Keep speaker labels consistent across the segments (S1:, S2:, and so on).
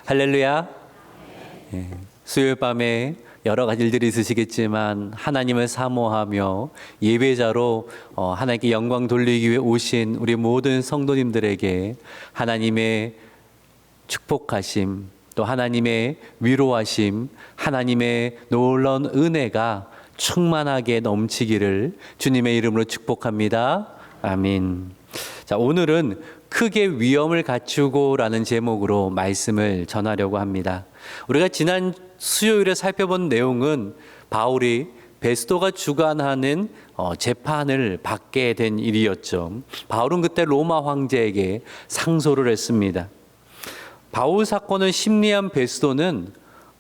S1: 할렐루야. 예, 수요일 밤에 여러 가지 일들이 있으시겠지만 하나님을 사모하며 예배자로 하나님께 영광 돌리기 위해 오신 우리 모든 성도님들에게 하나님의 축복하심, 또 하나님의 위로하심, 하나님의 놀라운 은혜가 충만하게 넘치기를 주님의 이름으로 축복합니다. 아멘. 자, 오늘은 크게 위험을 갖추고라는 제목으로 말씀을 전하려고 합니다. 우리가 지난 수요일에 살펴본 내용은 바울이 베스도가 주관하는 재판을 받게 된 일이었죠. 바울은 그때 로마 황제에게 상소를 했습니다. 바울 사건을 심리한 베스도는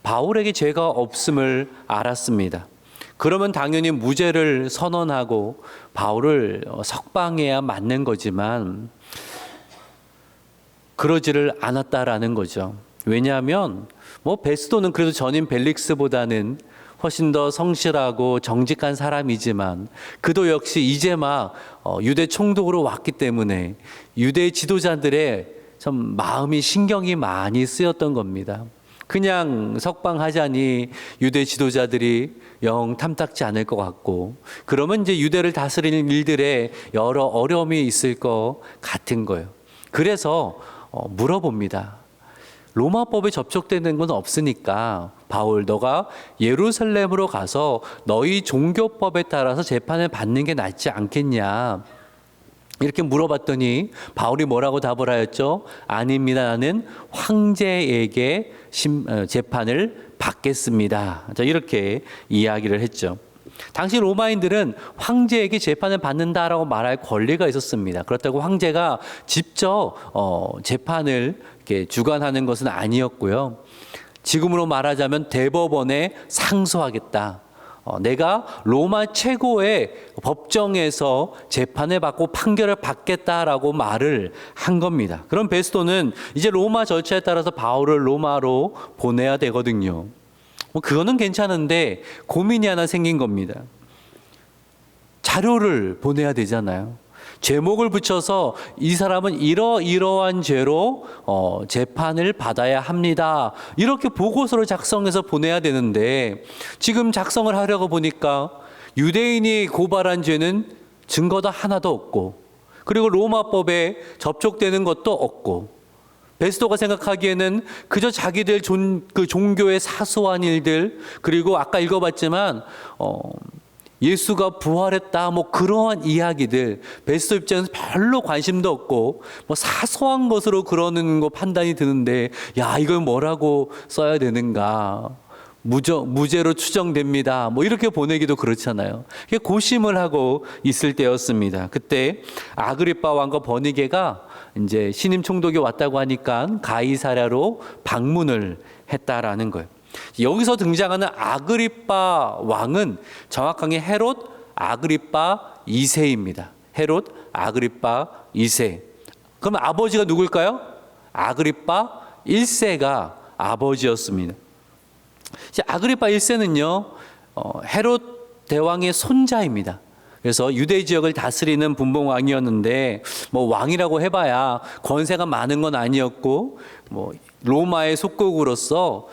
S1: 바울에게 죄가 없음을 알았습니다. 그러면 당연히 무죄를 선언하고 바울을 석방해야 맞는 거지만 그러지를 않았다라는 거죠. 왜냐하면 베스도는 그래도 전임 벨릭스보다는 훨씬 더 성실하고 정직한 사람이지만 그도 역시 이제 막 유대 총독으로 왔기 때문에 유대 지도자들의 좀 마음이 신경이 많이 쓰였던 겁니다. 그냥 석방하자니 유대 지도자들이 영 탐탁지 않을 것 같고, 그러면 이제 유대를 다스리는 일들에 여러 어려움이 있을 것 같은 거예요. 그래서 물어봅니다. 로마법에 접촉되는 건 없으니까 바울, 너가 예루살렘으로 가서 너희 종교법에 따라서 재판을 받는 게 낫지 않겠냐, 이렇게 물어봤더니 바울이 뭐라고 답을 하였죠? 아닙니다. 나는 황제에게 재판을 받겠습니다. 자, 이렇게 이야기를 했죠. 당시 로마인들은 황제에게 재판을 받는다라고 말할 권리가 있었습니다. 그렇다고 황제가 직접 재판을 이렇게 주관하는 것은 아니었고요. 지금으로 말하자면 대법원에 상소하겠다. 내가 로마 최고의 법정에서 재판을 받고 판결을 받겠다라고 말을 한 겁니다. 그럼 베스도는 이제 로마 절차에 따라서 바울을 로마로 보내야 되거든요. 그거는 괜찮은데 고민이 하나 생긴 겁니다. 자료를 보내야 되잖아요. 제목을 붙여서 이 사람은 이러이러한 죄로 재판을 받아야 합니다, 이렇게 보고서를 작성해서 보내야 되는데 지금 작성을 하려고 보니까 유대인이 고발한 죄는 증거도 하나도 없고, 그리고 로마법에 접촉되는 것도 없고, 베스도가 생각하기에는 그저 자기들 그 종교의 사소한 일들, 그리고 아까 읽어봤지만 예수가 부활했다, 그러한 이야기들, 베스도 입장에서 별로 관심도 없고 사소한 것으로 그러는 거 판단이 드는데, 야, 이걸 뭐라고 써야 되는가, 무죄로 추정됩니다, 이렇게 보내기도 그렇잖아요. 고심을 하고 있을 때였습니다. 그때 아그리빠 왕과 버니게가 이제 신임 총독이 왔다고 하니까 가이사랴로 방문을 했다라는 거예요. 여기서 등장하는 아그리빠 왕은 정확하게 헤롯 아그리빠 2세입니다. 헤롯 아그리빠 2세. 그럼 아버지가 누굴까요? 아그리빠 1세가 아버지였습니다. 아그리빠 1세는요, 헤롯 대왕의 손자입니다. 그래서 유대 지역을 다스리는 분봉왕이었는데 왕이라고 해봐야 권세가 많은 건 아니었고, 로마의 속국으로서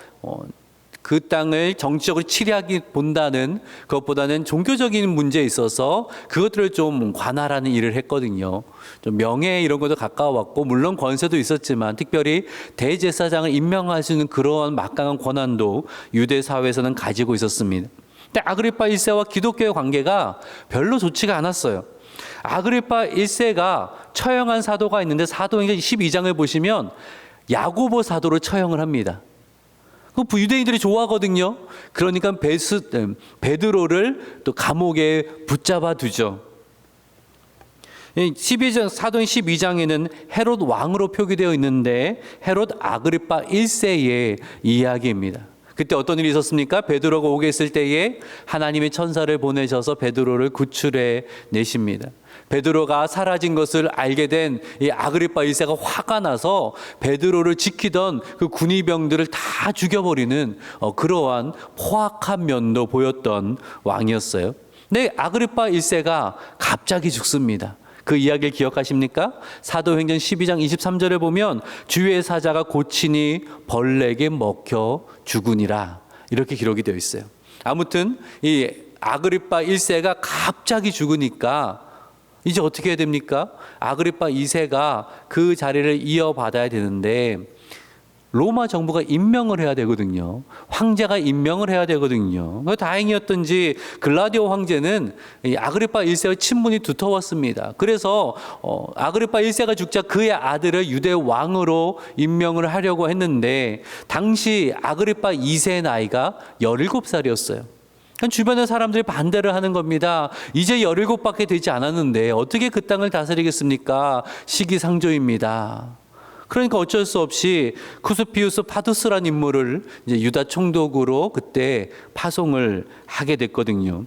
S1: 그 땅을 정치적으로 치리하기 본다는 그것보다는 종교적인 문제에 있어서 그것들을 좀 관할하는 일을 했거든요. 좀 명예 이런 것도 가까웠고, 물론 권세도 있었지만 특별히 대제사장을 임명할 수 있는 그러한 막강한 권한도 유대 사회에서는 가지고 있었습니다. 근데 아그리파 1세와 기독교의 관계가 별로 좋지가 않았어요. 아그리파 1세가 처형한 사도가 있는데 사도행전 12장을 보시면 야고보 사도를 처형을 합니다. 그 유대인들이 좋아하거든요. 그러니까 베드로를 또 감옥에 붙잡아 두죠. 사도행 12장에는 헤롯 왕으로 표기되어 있는데 헤롯 아그리파 1세의 이야기입니다. 그때 어떤 일이 있었습니까? 베드로가 오게 했을 때에 하나님의 천사를 보내셔서 베드로를 구출해 내십니다. 베드로가 사라진 것을 알게 된 이 아그리빠 1세가 화가 나서 베드로를 지키던 그 군의병들을 다 죽여버리는 그러한 포악한 면도 보였던 왕이었어요. 근데 아그리빠 1세가 갑자기 죽습니다. 그 이야기를 기억하십니까? 사도행전 12장 23절에 보면 주의 사자가 고치니 벌레에게 먹혀 죽으니라. 이렇게 기록이 되어 있어요. 아무튼 이 아그리파 1세가 갑자기 죽으니까 이제 어떻게 해야 됩니까? 아그리파 2세가 그 자리를 이어받아야 되는데 로마 정부가 임명을 해야 되거든요. 황제가 임명을 해야 되거든요. 다행이었던지 글라디오 황제는 이 아그리파 1세의 친분이 두터웠습니다. 그래서 아그리파 1세가 죽자 그의 아들을 유대 왕으로 임명을 하려고 했는데 당시 아그리파 2세의 나이가 17살이었어요. 주변의 사람들이 반대를 하는 겁니다. 이제 17밖에 되지 않았는데 어떻게 그 땅을 다스리겠습니까? 시기상조입니다. 그러니까 어쩔 수 없이 쿠스피우스 파두스라는 인물을 이제 유다 총독으로 그때 파송을 하게 됐거든요.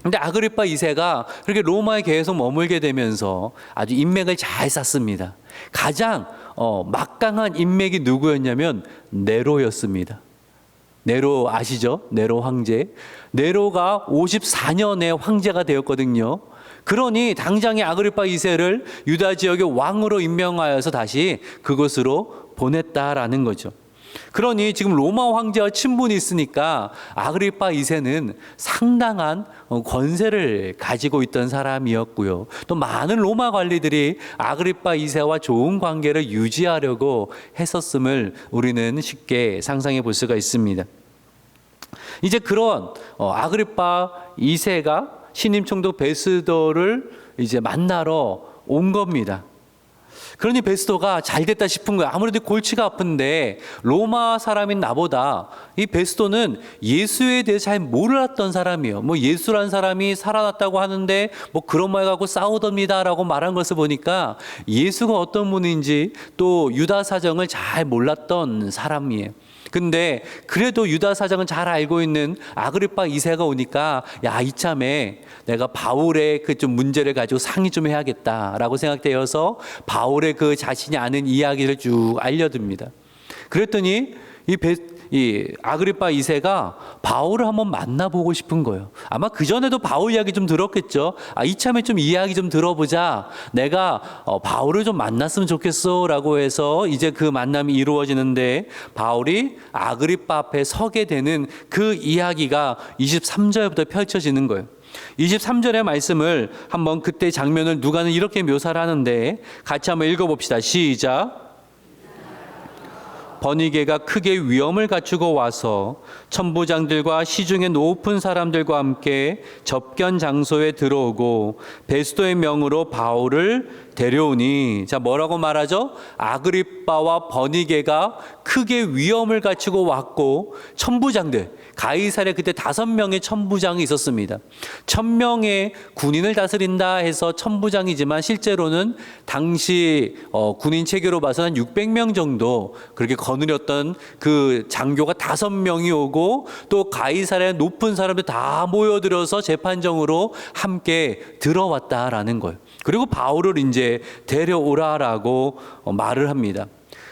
S1: 근데 아그리파 2세가 그렇게 로마에 계속 머물게 되면서 아주 인맥을 잘 쌓습니다. 가장 막강한 인맥이 누구였냐면 네로였습니다. 네로 아시죠? 네로 황제. 네로가 54년에 황제가 되었거든요. 그러니 당장에 아그리파 2세를 유다 지역의 왕으로 임명하여서 다시 그곳으로 보냈다라는 거죠. 그러니 지금 로마 황제와 친분이 있으니까 아그리파 2세는 상당한 권세를 가지고 있던 사람이었고요. 또 많은 로마 관리들이 아그리파 2세와 좋은 관계를 유지하려고 했었음을 우리는 쉽게 상상해 볼 수가 있습니다. 이제 그런 아그리파 2세가 신임 총독 베스도를 이제 만나러 온 겁니다. 그러니 베스도가 잘 됐다 싶은 거예요. 아무래도 골치가 아픈데 로마 사람인 나보다 이 베스도는 예수에 대해서 잘 몰랐던 사람이에요. 뭐 예수란 사람이 살아났다고 하는데 뭐 그런 말 갖고 싸우답니다라고 말한 것을 보니까 예수가 어떤 분인지 또 유다 사정을 잘 몰랐던 사람이에요. 근데 그래도 유다 사정은 잘 알고 있는 아그리파 2세가 오니까 야, 이참에 내가 바울의 그 좀 문제를 가지고 상의 좀 해야겠다라고 생각되어서 바울의 그 자신이 아는 이야기를 쭉 알려듭니다. 그랬더니 이 아그리파 2세가 바울을 한번 만나보고 싶은 거예요. 아마 그전에도 바울 이야기 좀 들었겠죠. 이참에 좀 이야기 좀 들어보자. 내가 바울을 좀 만났으면 좋겠어 라고 해서 이제 그 만남이 이루어지는데 바울이 아그리파 앞에 서게 되는 그 이야기가 23절부터 펼쳐지는 거예요. 23절의 말씀을 한번 그때 장면을 누가는 이렇게 묘사를 하는데 같이 한번 읽어봅시다. 시작. 버니게가 크게 위엄을 갖추고 와서 천부장들과 시중의 높은 사람들과 함께 접견 장소에 들어오고 베스도의 명으로 바울을 데려오니, 자, 뭐라고 말하죠? 아그리빠와 버니게가 크게 위엄을 갖추고 왔고 천부장들, 가이사랴 그때 5명의 천부장이 있었습니다. 1000명의 군인을 다스린다 해서 천부장이지만 실제로는 당시 군인 체계로 봐서는 600명 정도 그렇게 거느렸던 그 장교가 5명이 오고 또 가이사랴 높은 사람들 다 모여들어서 재판정으로 함께 들어왔다라는 거예요. 그리고 바울을 이제 데려오라라고 말을 합니다.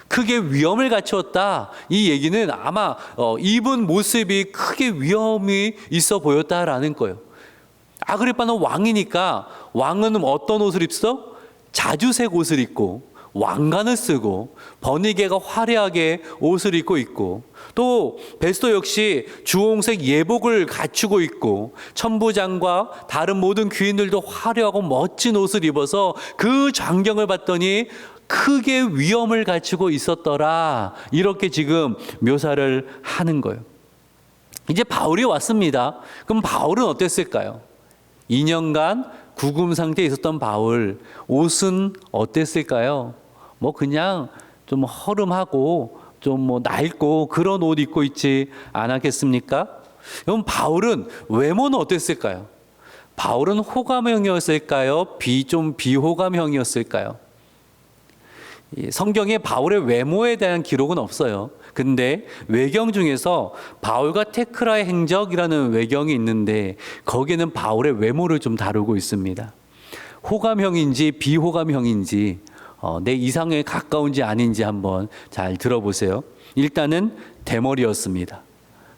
S1: 크게 위험을 갖추었다. 이 얘기는 아마 입은 모습이 크게 위험이 있어 보였다라는 거예요. 아그리빠는 왕이니까 왕은 어떤 옷을 입어? 자주색 옷을 입고 왕관을 쓰고 버니게가 화려하게 옷을 입고 있고 또 베스도 역시 주홍색 예복을 갖추고 있고 천부장과 다른 모든 귀인들도 화려하고 멋진 옷을 입어서 그 광경을 봤더니 크게 위엄을 갖추고 있었더라. 이렇게 지금 묘사를 하는 거예요. 이제 바울이 왔습니다. 그럼 바울은 어땠을까요? 2년간 구금 상태에 있었던 바울, 옷은 어땠을까요? 뭐 그냥 좀 허름하고 좀 뭐 낡고 그런 옷 입고 있지 않았겠습니까? 그럼 바울은 외모는 어땠을까요? 바울은 호감형이었을까요? 좀 비호감형이었을까요? 성경에 바울의 외모에 대한 기록은 없어요. 근데 외경 중에서 바울과 테크라의 행적이라는 외경이 있는데 거기는 바울의 외모를 좀 다루고 있습니다. 호감형인지 비호감형인지 내 이상에 가까운지 아닌지 한번 잘 들어보세요. 일단은 대머리였습니다.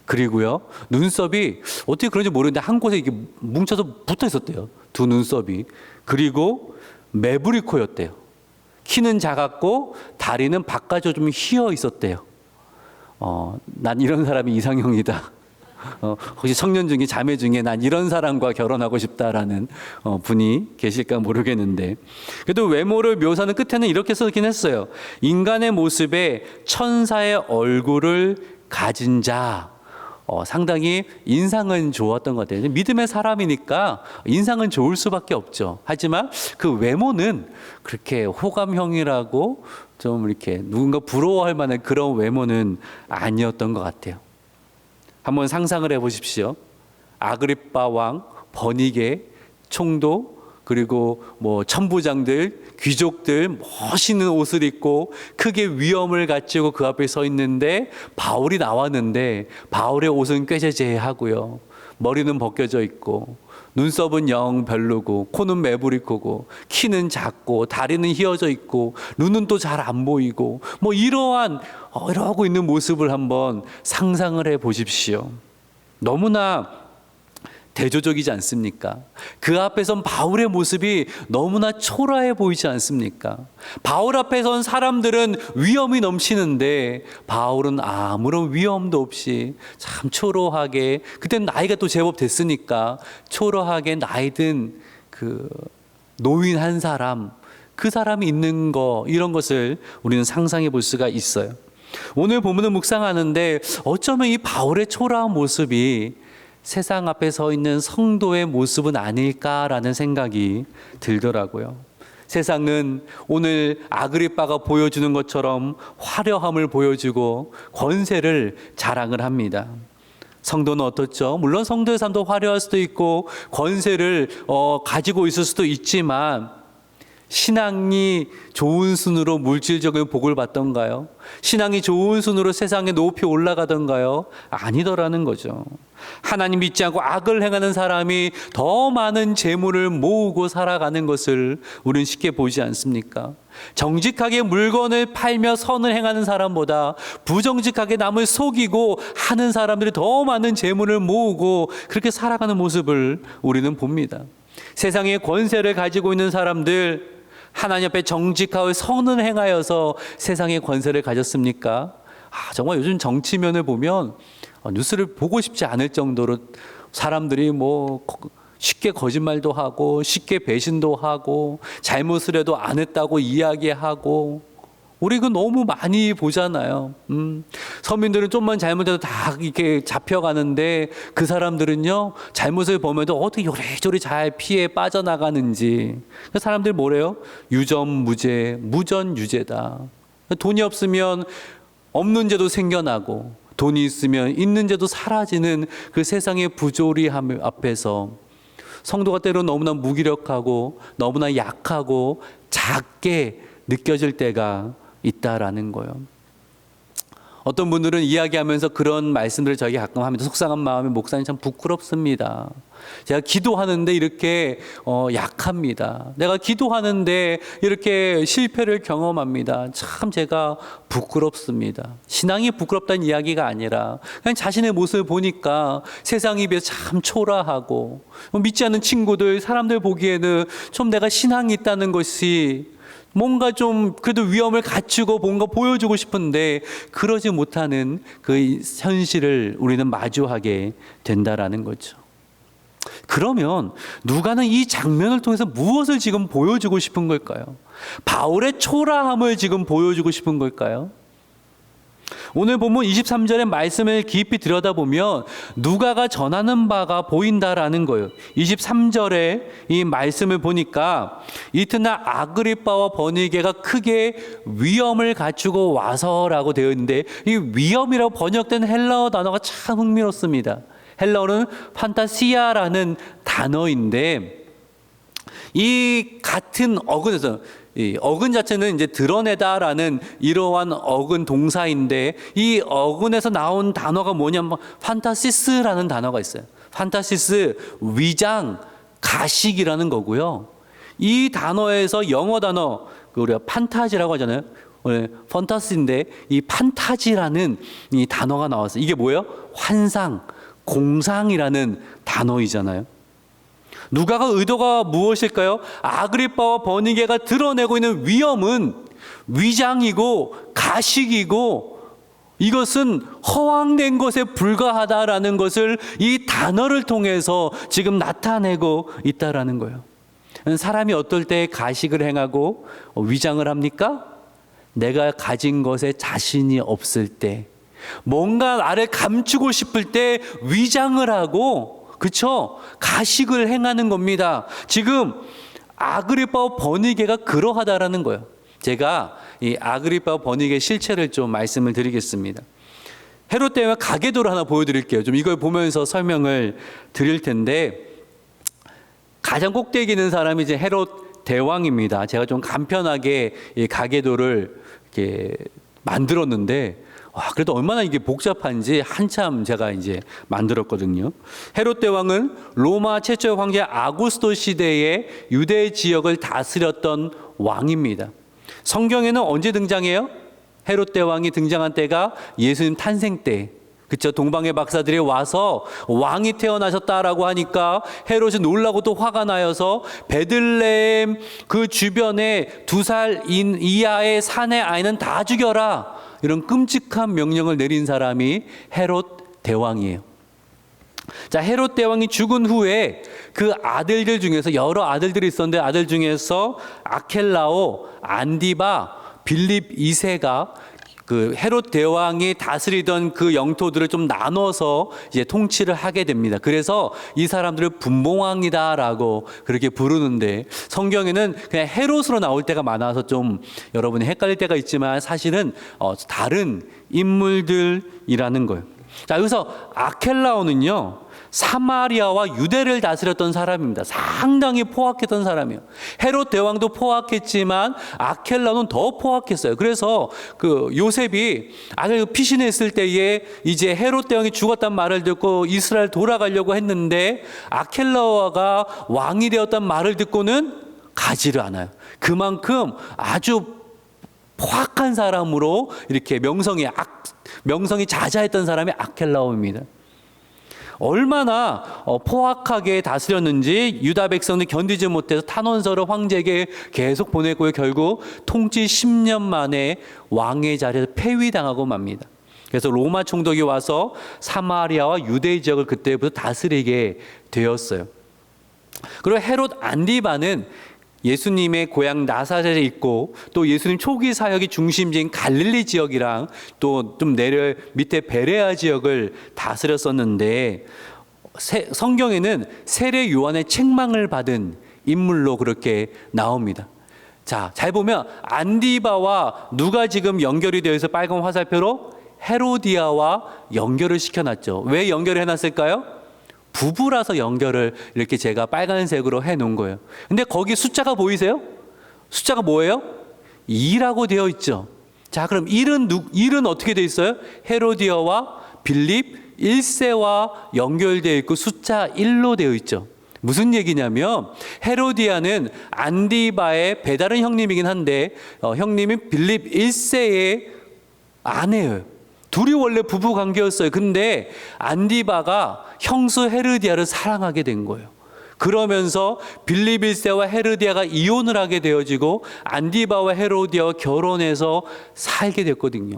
S1: 그리고요, 눈썹이 어떻게 그런지 모르는데 한 곳에 이렇게 뭉쳐서 붙어 있었대요. 두 눈썹이. 그리고 매부리 코였대요. 키는 작았고 다리는 바깥으로 좀 휘어 있었대요. 난 이런 사람이 이상형이다. 혹시 청년 중에 자매 중에 난 이런 사람과 결혼하고 싶다라는 분이 계실까 모르겠는데, 그래도 외모를 묘사하는 끝에는 이렇게 써있긴 했어요. 인간의 모습에 천사의 얼굴을 가진 자. 상당히 인상은 좋았던 것 같아요. 믿음의 사람이니까 인상은 좋을 수밖에 없죠. 하지만 그 외모는 그렇게 호감형이라고 좀 이렇게 누군가 부러워할 만한 그런 외모는 아니었던 것 같아요. 한번 상상을 해보십시오. 아그리빠 왕, 버니게 총독, 그리고 천부장들, 귀족들 멋있는 옷을 입고 크게 위엄을 갖추고 그 앞에 서 있는데 바울이 나왔는데 바울의 옷은 꾀죄죄하고요. 머리는 벗겨져 있고 눈썹은 영 별로고 코는 매부리 코고 키는 작고 다리는 휘어져 있고 눈은 또 잘 안 보이고 이러고 있는 모습을 한번 상상을 해 보십시오. 너무나 대조적이지 않습니까? 그 앞에선 바울의 모습이 너무나 초라해 보이지 않습니까? 바울 앞에 선 사람들은 위엄이 넘치는데 바울은 아무런 위엄도 없이 참 초라하게, 그때는 나이가 또 제법 됐으니까 초라하게 나이 든 그 노인 한 사람, 그 사람이 있는 거, 이런 것을 우리는 상상해 볼 수가 있어요. 오늘 본문을 묵상하는데 어쩌면 이 바울의 초라한 모습이 세상 앞에 서 있는 성도의 모습은 아닐까라는 생각이 들더라고요. 세상은 오늘 아그리빠가 보여주는 것처럼 화려함을 보여주고 권세를 자랑을 합니다. 성도는 어떻죠? 물론 성도의 삶도 화려할 수도 있고 권세를 가지고 있을 수도 있지만, 신앙이 좋은 순으로 물질적인 복을 받던가요? 신앙이 좋은 순으로 세상에 높이 올라가던가요? 아니더라는 거죠. 하나님 믿지 않고 악을 행하는 사람이 더 많은 재물을 모으고 살아가는 것을 우리는 쉽게 보지 않습니까? 정직하게 물건을 팔며 선을 행하는 사람보다 부정직하게 남을 속이고 하는 사람들이 더 많은 재물을 모으고 그렇게 살아가는 모습을 우리는 봅니다. 세상에 권세를 가지고 있는 사람들, 하나님 앞에 정직하고 선을 행하여서 세상의 권세를 가졌습니까? 정말 요즘 정치면을 보면 뉴스를 보고 싶지 않을 정도로 사람들이 쉽게 거짓말도 하고 쉽게 배신도 하고 잘못을 해도 안 했다고 이야기하고, 우리 그 너무 많이 보잖아요. 서민들은 좀만 잘못해도 다 이렇게 잡혀가는데 그 사람들은요, 잘못을 보면도 어떻게 요리조리 잘 피해 빠져나가는지. 그 사람들 뭐래요? 유전무죄, 무전유죄다. 돈이 없으면 없는 죄도 생겨나고 돈이 있으면 있는 죄도 사라지는 그 세상의 부조리함 앞에서 성도가 때로는 너무나 무기력하고 너무나 약하고 작게 느껴질 때가 있다라는 거예요. 어떤 분들은 이야기하면서 그런 말씀들을 저에게 가끔 하면서 속상한 마음에, 목사님 참 부끄럽습니다. 제가 기도하는데 이렇게 약합니다. 내가 기도하는데 이렇게 실패를 경험합니다. 참 제가 부끄럽습니다. 신앙이 부끄럽다는 이야기가 아니라 그냥 자신의 모습을 보니까 세상에 비해 참 초라하고, 믿지 않는 친구들, 사람들 보기에는 좀 내가 신앙이 있다는 것이 뭔가 좀 그래도 위엄을 갖추고 뭔가 보여주고 싶은데 그러지 못하는 그 현실을 우리는 마주하게 된다라는 거죠. 그러면 누가는 이 장면을 통해서 무엇을 지금 보여주고 싶은 걸까요? 바울의 초라함을 지금 보여주고 싶은 걸까요? 오늘 본문 23절의 말씀을 깊이 들여다보면 누가가 전하는 바가 보인다라는 거예요. 23절에 이 말씀을 보니까 이튿날 아그리빠와 버니게가 크게 위엄을 갖추고 와서라고 되어 있는데, 이 위엄이라고 번역된 헬라어 단어가 참 흥미롭습니다. 헬라어는 판타시아라는 단어인데, 이 같은 어근에서, 이 어근 자체는 이제 드러내다라는 이러한 어근 동사인데, 이 어근에서 나온 단어가 뭐냐면 판타시스라는 단어가 있어요. 판타시스, 위장, 가식이라는 거고요. 이 단어에서 영어 단어, 우리가 판타지라고 하잖아요. 판타시인데 이 판타지라는 이 단어가 나왔어요. 이게 뭐예요? 환상, 공상이라는 단어이잖아요. 누가가 의도가 무엇일까요? 아그리빠와 버니게가 드러내고 있는 위험은 위장이고 가식이고 이것은 허황된 것에 불과하다라는 것을 이 단어를 통해서 지금 나타내고 있다라는 거예요. 사람이 어떨 때 가식을 행하고 위장을 합니까? 내가 가진 것에 자신이 없을 때, 뭔가 나를 감추고 싶을 때 위장을 하고, 그쵸? 가식을 행하는 겁니다. 지금 아그리빠와 버니게가 그러하다라는 거예요. 제가 이 아그리빠와 버니게 실체를 좀 말씀을 드리겠습니다. 헤롯 대왕 가계도를 하나 보여드릴게요. 좀 이걸 보면서 설명을 드릴 텐데, 가장 꼭대기 있는 사람이 이제 헤롯 대왕입니다. 제가 좀 간편하게 이 가계도를 이렇게 만들었는데, 와, 그래도 얼마나 이게 복잡한지 한참 제가 이제 만들었거든요. 헤롯 대왕은 로마 최초의 황제 아구스토 시대에 유대 지역을 다스렸던 왕입니다. 성경에는 언제 등장해요? 헤롯 대왕이 등장한 때가 예수님 탄생 때. 그쵸? 동방의 박사들이 와서 왕이 태어나셨다라고 하니까 헤롯이 놀라고 또 화가 나여서 베들레헴 그 주변에 2살 이하의 산의 아이는 다 죽여라. 이런 끔찍한 명령을 내린 사람이 헤롯 대왕이에요. 자, 헤롯 대왕이 죽은 후에 그 아들들 중에서 여러 아들들이 있었는데 아들 중에서 아켈라오, 안디바, 빌립 2세가 그 헤롯 대왕이 다스리던 그 영토들을 좀 나눠서 이제 통치를 하게 됩니다. 그래서 이 사람들을 분봉왕이다라고 그렇게 부르는데, 성경에는 그냥 헤롯으로 나올 때가 많아서 좀 여러분이 헷갈릴 때가 있지만 사실은 다른 인물들이라는 거예요. 자, 여기서 아켈라오는요, 사마리아와 유대를 다스렸던 사람입니다. 상당히 포악했던 사람이에요. 헤롯 대왕도 포악했지만 아켈라오는 더 포악했어요. 그래서 그 요셉이 아들 피신했을 때에 이제 헤롯 대왕이 죽었단 말을 듣고 이스라엘 돌아가려고 했는데 아켈라오가 왕이 되었단 말을 듣고는 가지를 않아요. 그만큼 아주 포악한 사람으로 이렇게 명성이 자자했던 사람이 아켈라오입니다. 얼마나 포악하게 다스렸는지 유다 백성들 견디지 못해서 탄원서를 황제에게 계속 보냈고요. 결국 통치 10년 만에 왕의 자리에서 폐위당하고 맙니다. 그래서 로마 총독이 와서 사마리아와 유대 지역을 그때부터 다스리게 되었어요. 그리고 헤롯 안디바는 예수님의 고향 나사렛에 있고 또 예수님 초기 사역이 중심지인 갈릴리 지역이랑 또 좀 내려 밑에 베레아 지역을 다스렸었는데, 성경에는 세례 요한의 책망을 받은 인물로 그렇게 나옵니다. 자, 잘 보면 안디바와 누가 지금 연결이 되어 있어? 빨간 화살표로 헤로디아와 연결을 시켜놨죠. 왜 연결을 해놨을까요? 부부라서 연결을 이렇게 제가 빨간색으로 해놓은 거예요. 근데 거기 숫자가 보이세요? 숫자가 뭐예요? 2라고 되어 있죠. 자, 그럼 1은 어떻게 되어 있어요? 헤로디아와 빌립 1세와 연결되어 있고 숫자 1로 되어 있죠. 무슨 얘기냐면 헤로디아는 안디바의 배다른 형님이긴 한데 형님이 빌립 1세의 아내예요. 둘이 원래 부부 관계였어요. 근데 안디바가 형수 헤르디아를 사랑하게 된 거예요. 그러면서 빌립 1세와 헤르디아가 이혼을 하게 되어지고 안디바와 헤로디아와 결혼해서 살게 됐거든요.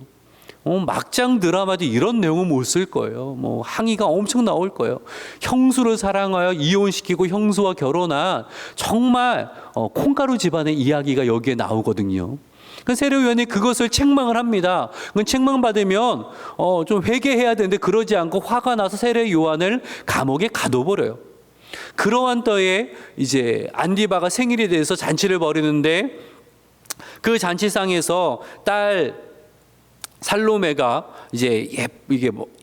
S1: 막장 드라마도 이런 내용은 못 쓸 거예요. 항의가 엄청 나올 거예요. 형수를 사랑하여 이혼시키고 형수와 결혼한 정말 콩가루 집안의 이야기가 여기에 나오거든요. 세례 요한이 그것을 책망을 합니다. 책망받으면 좀 회개해야 되는데 그러지 않고 화가 나서 세례 요한을 감옥에 가둬버려요. 그러한 때에 이제 안디바가 생일이 돼서 잔치를 벌이는데 그 잔치상에서 딸 살로메가 이제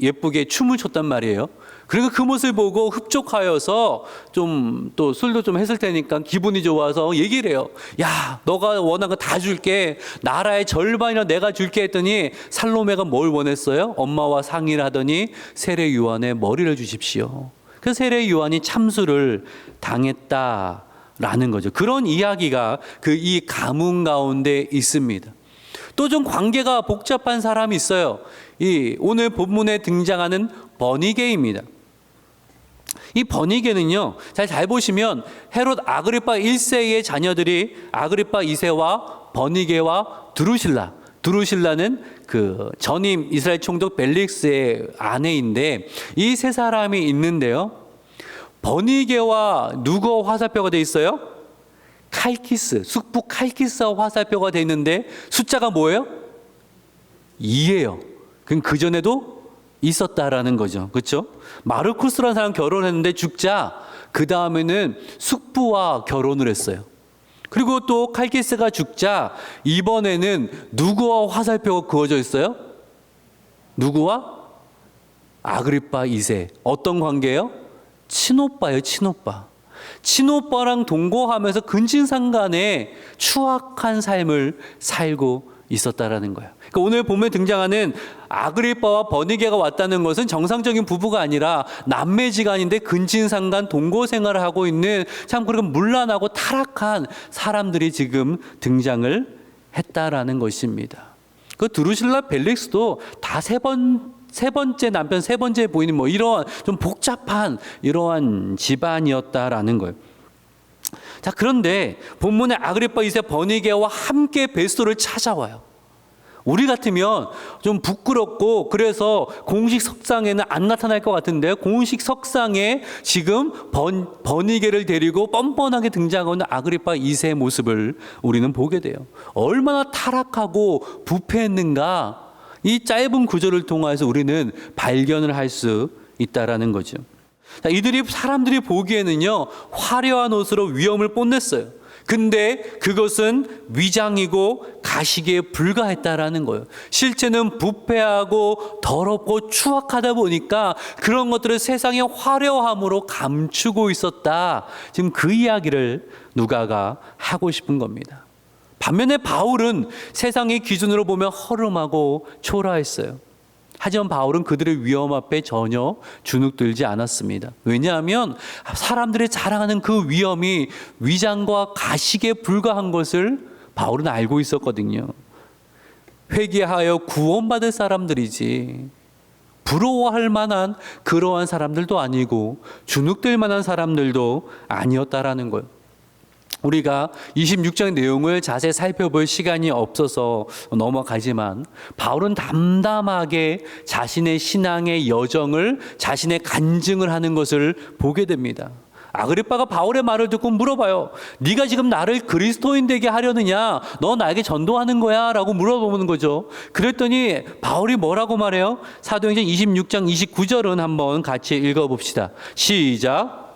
S1: 예쁘게 춤을 췄단 말이에요. 그리고 그 모습을 보고 흡족하여서 좀 또 술도 좀 했을 테니까 기분이 좋아서 얘기를 해요. 야, 너가 원한 거 다 줄게. 나라의 절반이나 내가 줄게 했더니 살로메가 뭘 원했어요? 엄마와 상의를 하더니 세례 요한의 머리를 주십시오. 그 세례 요한이 참수를 당했다라는 거죠. 그런 이야기가 이 가문 가운데 있습니다. 또 좀 관계가 복잡한 사람이 있어요. 오늘 본문에 등장하는 버니게입니다. 이 버니게는요, 잘 보시면 헤롯 아그리파 1세의 자녀들이 아그리파 2세와 버니게와 드루실라는 그 전임 이스라엘 총독 벨릭스의 아내인데, 이 세 사람이 있는데요. 버니게와 누구와 화살표가 돼 있어요? 칼키스, 숙부 칼키스와 화살표가 돼 있는데 숫자가 뭐예요? 2예요. 그럼 그 전에도 있었다라는 거죠. 그렇죠? 마르쿠스라는 사람 결혼했는데 죽자 그 다음에는 숙부와 결혼을 했어요. 그리고 또 칼키스가 죽자 이번에는 누구와 화살표가 그어져 있어요? 누구와? 아그리파 2세. 어떤 관계예요? 친오빠예요, 친오빠. 친오빠랑 동거하면서 근친상간에 추악한 삶을 살고 있었다라는 거예요. 그러니까 오늘 본문에 등장하는 아그리빠와 버니게가 왔다는 것은 정상적인 부부가 아니라 남매지간인데 근친상간 동거 생활을 하고 있는 참 그렇게 문란하고 타락한 사람들이 지금 등장을 했다라는 것입니다. 그 드루실라 벨릭스도 다 세 번째 남편, 세 번째 부인 뭐 이러한 좀 복잡한 이러한 집안이었다라는 거예요. 자, 그런데 본문에 아그리파 2세 버니게와 함께 베스도를 찾아와요. 우리 같으면 좀 부끄럽고 그래서 공식 석상에는 안 나타날 것 같은데, 공식 석상에 지금 버니게를 데리고 뻔뻔하게 등장하는 아그리파 2세의 모습을 우리는 보게 돼요. 얼마나 타락하고 부패했는가, 이 짧은 구절을 통해서 우리는 발견을 할 수 있다라는 거죠. 자, 이들이 사람들이 보기에는요, 화려한 옷으로 위엄을 뽐냈어요. 근데 그것은 위장이고 가식에 불과했다라는 거예요. 실제는 부패하고 더럽고 추악하다 보니까 그런 것들을 세상의 화려함으로 감추고 있었다. 지금 그 이야기를 누가가 하고 싶은 겁니다. 반면에 바울은 세상의 기준으로 보면 허름하고 초라했어요. 하지만 바울은 그들의 위험 앞에 전혀 주눅들지 않았습니다. 왜냐하면 사람들이 자랑하는 그 위험이 위장과 가식에 불과한 것을 바울은 알고 있었거든요. 회개하여 구원받을 사람들이지 부러워할 만한 그러한 사람들도 아니고 주눅들 만한 사람들도 아니었다라는 거예요. 우리가 26장 내용을 자세히 살펴볼 시간이 없어서 넘어가지만 바울은 담담하게 자신의 신앙의 여정을, 자신의 간증을 하는 것을 보게 됩니다. 아그리빠가 바울의 말을 듣고 물어봐요. 네가 지금 나를 그리스도인 되게 하려느냐? 너 나에게 전도하는 거야? 라고 물어보는 거죠. 그랬더니 바울이 뭐라고 말해요? 사도행전 26장 29절은 한번 같이 읽어봅시다. 시작.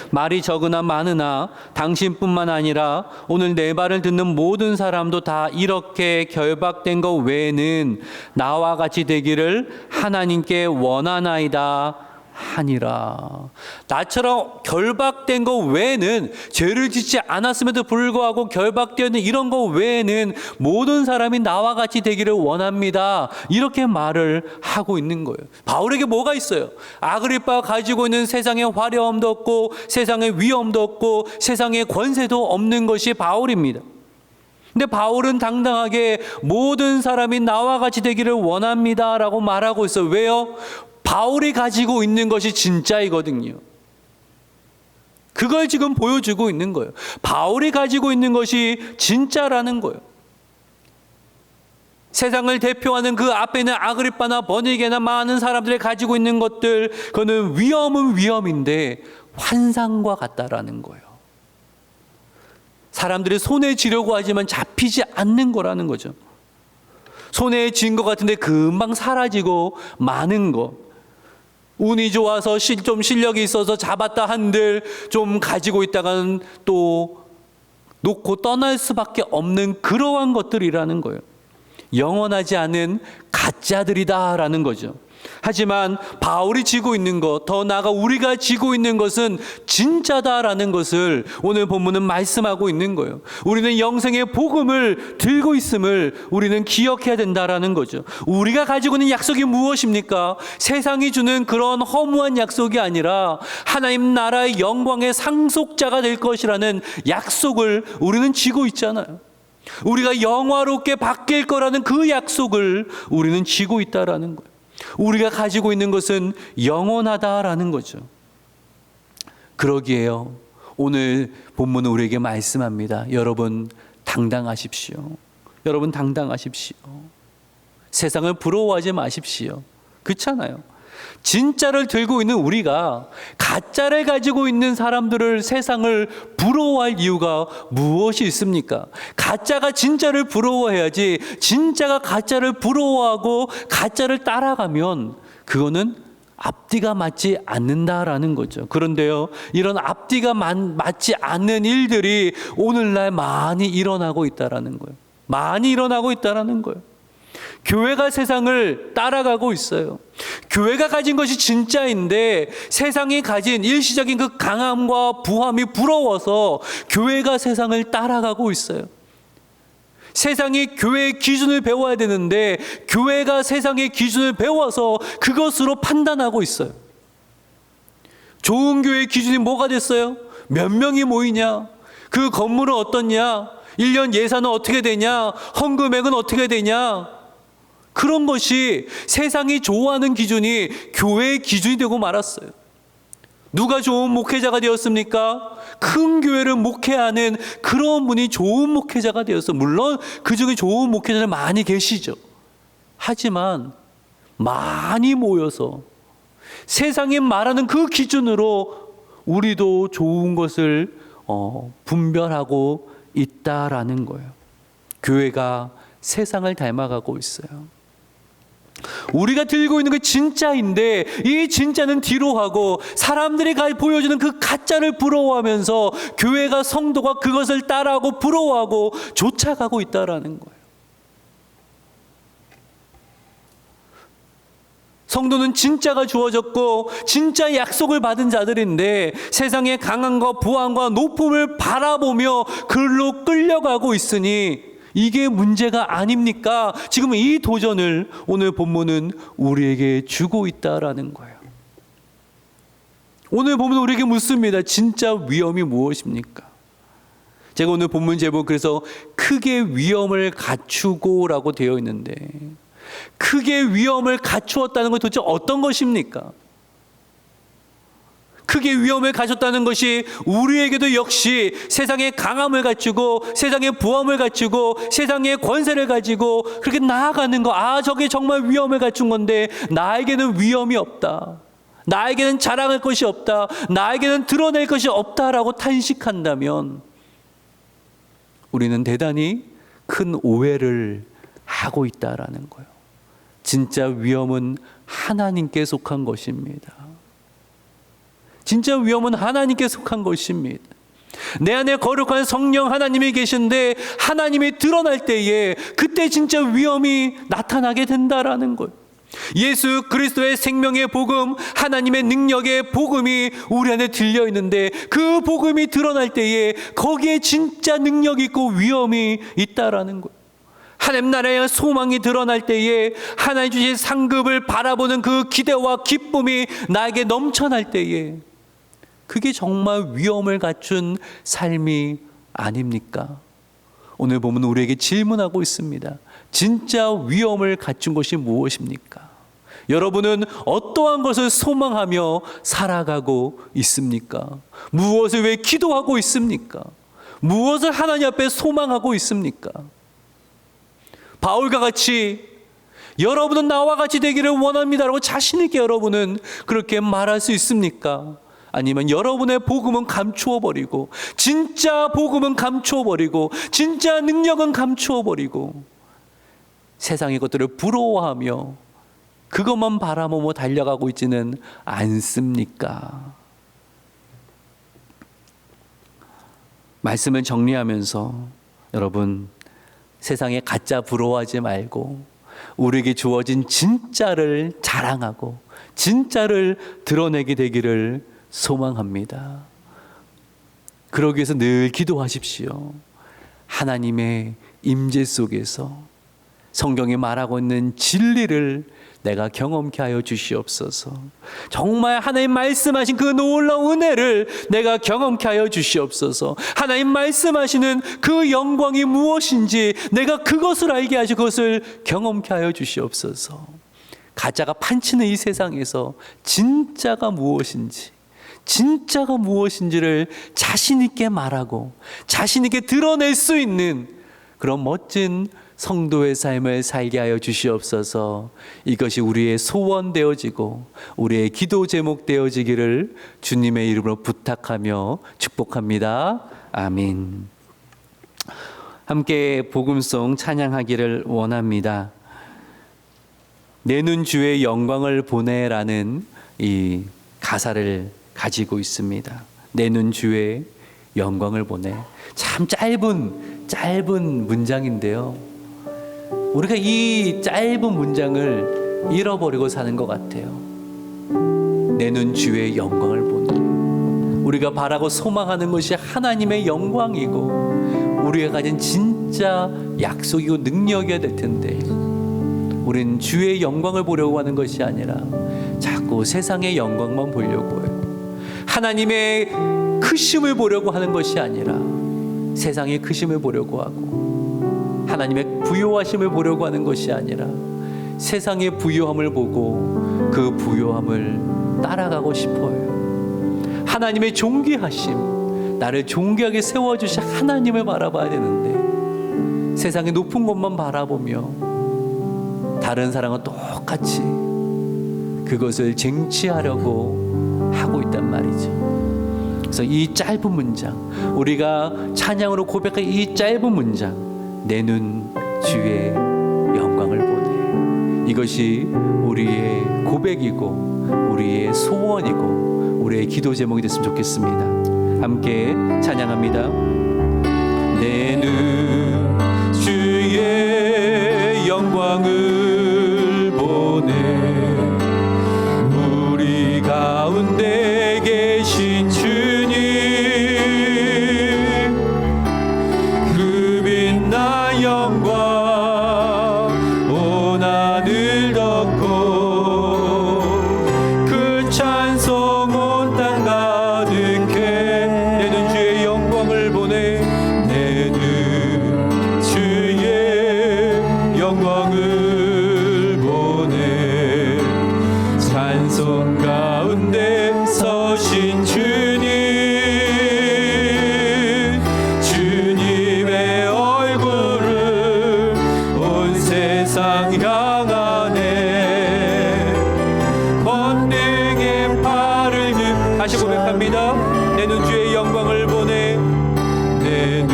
S1: 말이 적으나 많으나 당신뿐만 아니라 오늘 내 말을 듣는 모든 사람도 다 이렇게 결박된 것 외에는 나와 같이 되기를 하나님께 원하나이다 하니라. 나처럼 결박된 것 외에는, 죄를 짓지 않았음에도 불구하고 결박되는 이런 것 외에는 모든 사람이 나와 같이 되기를 원합니다. 이렇게 말을 하고 있는 거예요. 바울에게 뭐가 있어요? 아그리빠가 가지고 있는 세상의 화려함도 없고 세상의 위엄도 없고 세상의 권세도 없는 것이 바울입니다. 근데 바울은 당당하게 모든 사람이 나와 같이 되기를 원합니다 라고 말하고 있어요. 왜요? 바울이 가지고 있는 것이 진짜이거든요. 그걸 지금 보여주고 있는 거예요. 바울이 가지고 있는 것이 진짜라는 거예요. 세상을 대표하는 그 앞에 있는 아그리빠나 버니게나 많은 사람들이 가지고 있는 것들, 그거는 위험은 위험인데 환상과 같다라는 거예요. 사람들이 손에 쥐려고 하지만 잡히지 않는 거라는 거죠. 손에 쥔 것 같은데 금방 사라지고 마는 것. 운이 좋아서 좀 실력이 있어서 잡았다 한들 좀 가지고 있다가는 또 놓고 떠날 수밖에 없는 그러한 것들이라는 거예요. 영원하지 않은 가짜들이다라는 거죠. 하지만 바울이 지고 있는 것, 더 나아가 우리가 지고 있는 것은 진짜다라는 것을 오늘 본문은 말씀하고 있는 거예요. 우리는 영생의 복음을 들고 있음을 우리는 기억해야 된다라는 거죠. 우리가 가지고 있는 약속이 무엇입니까? 세상이 주는 그런 허무한 약속이 아니라 하나님 나라의 영광의 상속자가 될 것이라는 약속을 우리는 지고 있잖아요. 우리가 영화롭게 바뀔 거라는 그 약속을 우리는 지고 있다라는 거예요. 우리가 가지고 있는 것은 영원하다라는 거죠. 그러기에요, 오늘 본문은 우리에게 말씀합니다. 여러분 당당하십시오. 여러분 당당하십시오. 세상을 부러워하지 마십시오. 그렇잖아요. 진짜를 들고 있는 우리가 가짜를 가지고 있는 사람들을, 세상을 부러워할 이유가 무엇이 있습니까? 가짜가 진짜를 부러워해야지, 진짜가 가짜를 부러워하고 가짜를 따라가면 그거는 앞뒤가 맞지 않는다라는 거죠. 그런데요, 이런 앞뒤가 맞지 않는 일들이 오늘날 많이 일어나고 있다라는 거예요. 많이 일어나고 있다라는 거예요. 교회가 세상을 따라가고 있어요. 교회가 가진 것이 진짜인데 세상이 가진 일시적인 그 강함과 부함이 부러워서 교회가 세상을 따라가고 있어요. 세상이 교회의 기준을 배워야 되는데 교회가 세상의 기준을 배워서 그것으로 판단하고 있어요. 좋은 교회의 기준이 뭐가 됐어요? 몇 명이 모이냐? 그 건물은 어떻냐? 1년 예산은 어떻게 되냐? 헌금액은 어떻게 되냐? 그런 것이 세상이 좋아하는 기준이 교회의 기준이 되고 말았어요. 누가 좋은 목회자가 되었습니까? 큰 교회를 목회하는 그런 분이 좋은 목회자가 되었어요. 물론 그 중에 좋은 목회자들 많이 계시죠. 하지만 많이 모여서 세상이 말하는 그 기준으로 우리도 좋은 것을 분별하고 있다라는 거예요. 교회가 세상을 닮아가고 있어요. 우리가 들고 있는 게 진짜인데 이 진짜는 뒤로 하고 사람들이 보여주는 그 가짜를 부러워하면서 교회가, 성도가 그것을 따라하고 부러워하고 쫓아가고 있다라는 거예요. 성도는 진짜가 주어졌고 진짜 약속을 받은 자들인데 세상의 강함과 부함과 높음을 바라보며 그걸로 끌려가고 있으니 이게 문제가 아닙니까? 지금 이 도전을 오늘 본문은 우리에게 주고 있다라는 거예요. 오늘 본문 우리에게 묻습니다. 진짜 위험이 무엇입니까? 제가 오늘 본문 제목 그래서 크게 위험을 갖추고라고 되어 있는데, 크게 위험을 갖추었다는 건 도대체 어떤 것입니까? 크게 위험을 가졌다는 것이 우리에게도 역시 세상의 강함을 갖추고 세상의 부함을 갖추고 세상의 권세를 가지고 그렇게 나아가는 거, 저게 정말 위험을 갖춘 건데 나에게는 위험이 없다, 나에게는 자랑할 것이 없다, 나에게는 드러낼 것이 없다라고 탄식한다면 우리는 대단히 큰 오해를 하고 있다라는 거예요. 진짜 위험은 하나님께 속한 것입니다. 진짜 위험은 하나님께 속한 것입니다. 내 안에 거룩한 성령 하나님이 계신데 하나님이 드러날 때에 그때 진짜 위험이 나타나게 된다라는 거예요. 예수 그리스도의 생명의 복음, 하나님의 능력의 복음이 우리 안에 들려 있는데 그 복음이 드러날 때에 거기에 진짜 능력이 있고 위험이 있다라는 거예요. 하나님 나라의 소망이 드러날 때에 하나님 주신 상급을 바라보는 그 기대와 기쁨이 나에게 넘쳐날 때에 그게 정말 위험을 갖춘 삶이 아닙니까? 오늘 보면 우리에게 질문하고 있습니다. 진짜 위험을 갖춘 것이 무엇입니까? 여러분은 어떠한 것을 소망하며 살아가고 있습니까? 무엇을 왜 기도하고 있습니까? 무엇을 하나님 앞에 소망하고 있습니까? 바울과 같이 여러분은 나와 같이 되기를 원합니다라고 자신 있게 여러분은 그렇게 말할 수 있습니까? 아니면 여러분의 복음은 감추어 버리고, 진짜 복음은 감추어 버리고, 진짜 능력은 감추어 버리고 세상의 것들을 부러워하며 그것만 바라보며 달려가고 있지는 않습니까? 말씀을 정리하면서 여러분, 세상에 가짜 부러워하지 말고 우리에게 주어진 진짜를 자랑하고 진짜를 드러내게 되기를 소망합니다. 그러기 위해서 늘 기도하십시오. 하나님의 임재 속에서 성경이 말하고 있는 진리를 내가 경험케 하여 주시옵소서. 정말 하나님 말씀하신 그 놀라운 은혜를 내가 경험케 하여 주시옵소서. 하나님 말씀하시는 그 영광이 무엇인지 내가 그것을 알게 하시고 그것을 경험케 하여 주시옵소서. 가짜가 판치는 이 세상에서 진짜가 무엇인지를 자신 있게 말하고 자신 있게 드러낼 수 있는 그런 멋진 성도의 삶을 살게 하여 주시옵소서. 이것이 우리의 소원 되어지고 우리의 기도 제목 되어지기를 주님의 이름으로 부탁하며 축복합니다. 아멘. 함께 복음송 찬양하기를 원합니다. 내는 주의 영광을 보내라는 이 가사를 가지고 있습니다. 내는 주의 영광을 보내. 참 짧은 문장인데요. 우리가 이 짧은 문장을 잃어버리고 사는 것 같아요. 내는 주의 영광을 보내. 우리가 바라고 소망하는 것이 하나님의 영광이고 우리가 가진 진짜 약속이고 능력이어야 될 텐데 우린 주의 영광을 보려고 하는 것이 아니라 자꾸 세상의 영광만 보려고 해요. 하나님의 크심을 보려고 하는 것이 아니라 세상의 크심을 보려고 하고 하나님의 부요하심을 보려고 하는 것이 아니라 세상의 부요함을 보고 그 부요함을 따라가고 싶어요. 하나님의 존귀하심, 나를 존귀하게 세워주신 하나님을 바라봐야 되는데 세상의 높은 것만 바라보며 다른 사람과 똑같이 그것을 쟁취하려고 하고 있단 말이죠. 그래서 이 짧은 문장, 우리가 찬양으로 고백한 이 짧은 문장, 내는 주의 영광을 보내. 이것이 우리의 고백이고 우리의 소원이고 우리의 기도 제목이 됐으면 좋겠습니다. 함께 찬양합니다. 내는 주의 영광을 보내. 우리 가운데 계신 주님, 그 빛난 영광 온 하늘 덮고 그 찬송 온 땅 가득해. 내는 주의 영광을 보내. 내는 주의 영광을 보내. 찬송 가운데 서신 주님, 주님의 얼굴을 온 세상 향하네. 권능의 팔을 다시 고백합니다. 내는 주의 영광을 보내. 내는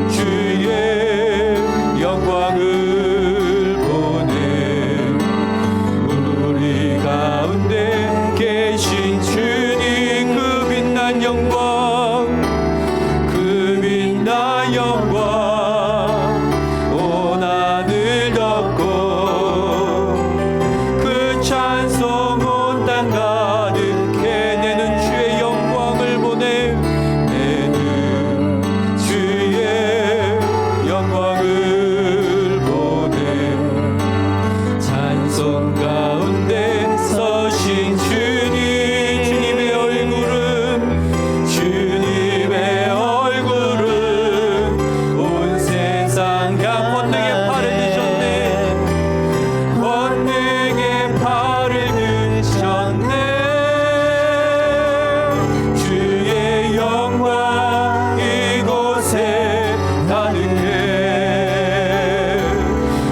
S1: 주의 영광을 보내. 우리 가운데 계신 주님, 그 빛난 영광, 그 빛난 영광 온 하늘 덮고 그 찬송 온 땅 가득해. 내는 주의 영광을 보내. 내는 주의 영광을 보내. 찬송 가운데 서신 주님, 주님의 얼굴은, 주님의 얼굴은 온 세상 향. 권능의 팔을 드셨네. 권능의 팔을 드셨네. 주의 영광 이곳에 가득해.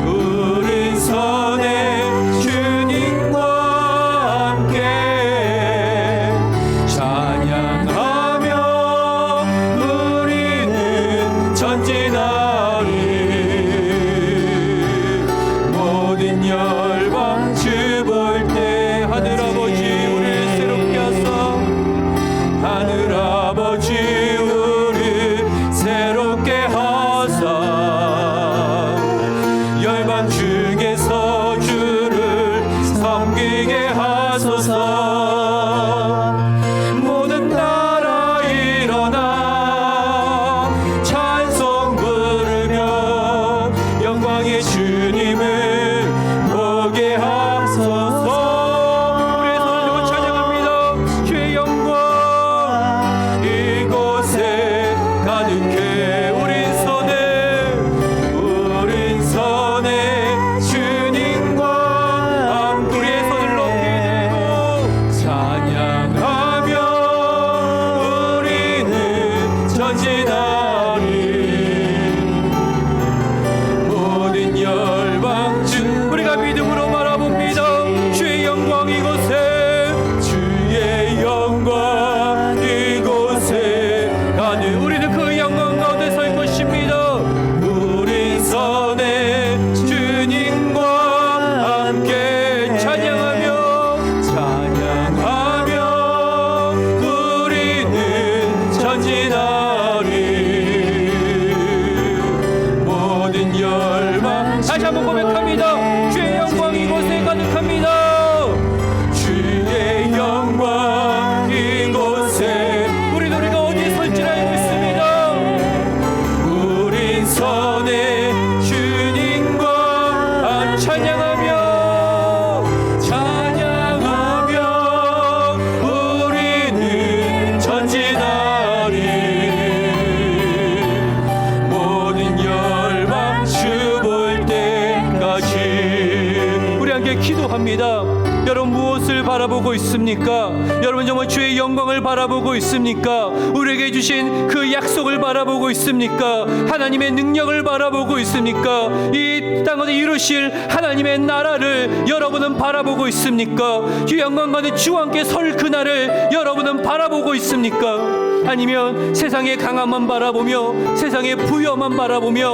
S1: 우린 선해 주님 있습니다. 여러분 무엇을 바라보고 있습니까? 여러분 정말 주의 영광을 바라보고 있습니까? 우리에게 주신 그 약속을 바라보고 있습니까? 하나님의 능력을 바라보고 있습니까? 이 땅에 이루실 하나님의 나라를 여러분은 바라보고 있습니까? 주 영광 가는 주와 함께 설 그날을 여러분은 바라보고 있습니까? 아니면 세상의 강함만 바라보며 세상의 부여만 바라보며